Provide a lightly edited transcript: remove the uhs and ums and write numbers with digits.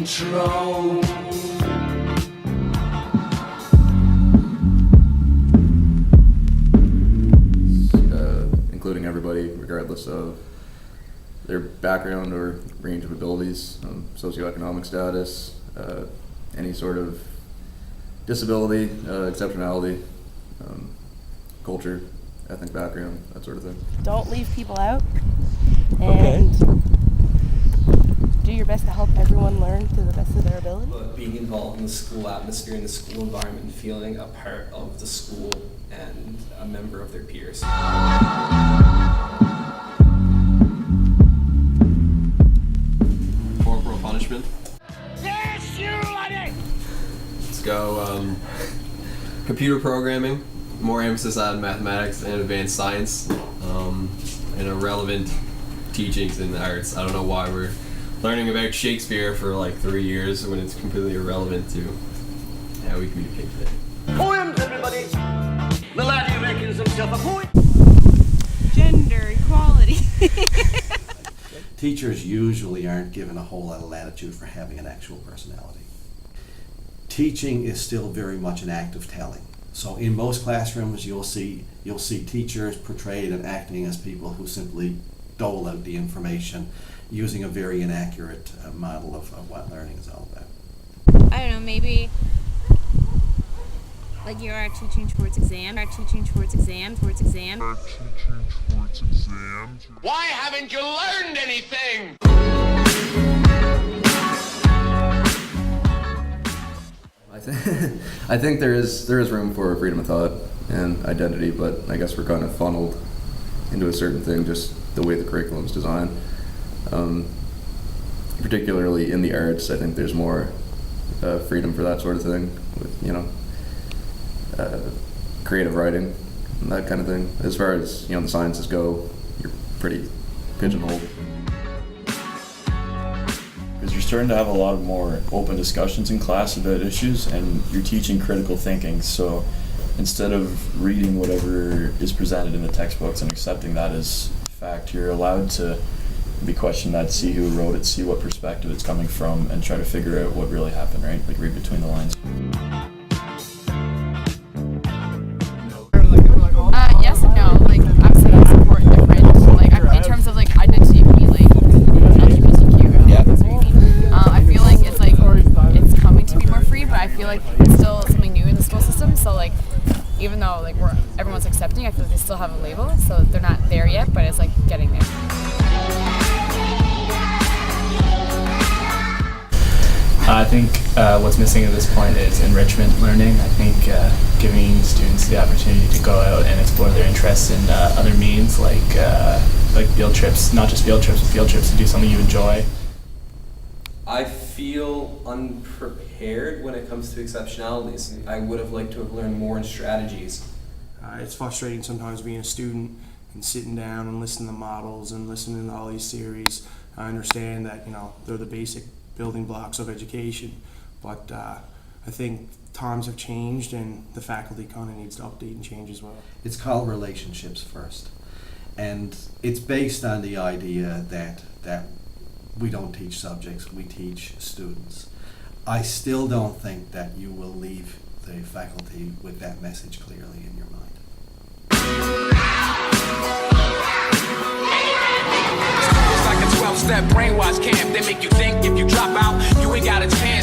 control. Including everybody, regardless of their background or range of abilities, socioeconomic status, any sort of disability, exceptionality, culture, ethnic background, that sort of thing. Don't leave people out, and do your best to help everyone learn to the best of their ability. Being involved in the school atmosphere, in the school environment, and feeling a part of the school and a member of their peers. Corporal punishment. Yes, you laddie! Let's go computer programming, more emphasis on mathematics and advanced science, and irrelevant teachings in the arts. I don't know why we're learning about Shakespeare for like 3 years when it's completely irrelevant to how we communicate today. Poems, everybody! The laddie reckons himself a poet. Gender equality. Teachers usually aren't given a whole lot of latitude for having an actual personality. Teaching is still very much an act of telling. So in most classrooms you'll see teachers portrayed and acting as people who simply dole out the information using a very inaccurate model of what learning is all about. I don't know, maybe like you are teaching towards exams. Why haven't you learned anything? I think there is room for freedom of thought and identity, but I guess we're kind of funneled into a certain thing just the way the curriculum's designed. Particularly in the arts, I think there's more freedom for that sort of thing, with creative writing and that kind of thing. As far as the sciences go, you're pretty pigeonholed. Because you're starting to have a lot of more open discussions in class about issues, and you're teaching critical thinking. So instead of reading whatever is presented in the textbooks and accepting that as fact, you're allowed to be questioned that, see who wrote it, see what perspective it's coming from, and try to figure out what really happened, right? Like read between the lines. Yes and no. Like obviously that's important, different. Like in terms of like identity, like LGBTQ. Yeah. I feel like it's coming to be more free, but I feel like it's still something new in the school system. So like even though like everyone's accepting, I feel like they still have a label, so they're not there yet, but it's like getting there. I think what's missing at this point is enrichment learning. I think giving students the opportunity to go out and explore their interests in other means, like field trips, not just field trips, but field trips to do something you enjoy. I feel unprepared when it comes to exceptionalities. I would have liked to have learned more in strategies. It's frustrating sometimes being a student and sitting down and listening to models and listening to all these theories. I understand that they're the basic building blocks of education, but I think times have changed and the faculty kind of needs to update and change as well. It's called relationships first, and it's based on the idea that we don't teach subjects, we teach students. I still don't think that you will leave the faculty with that message clearly in your mind. It's like a 12-step brainwash camp. They make you think if you drop out, you ain't got a chance.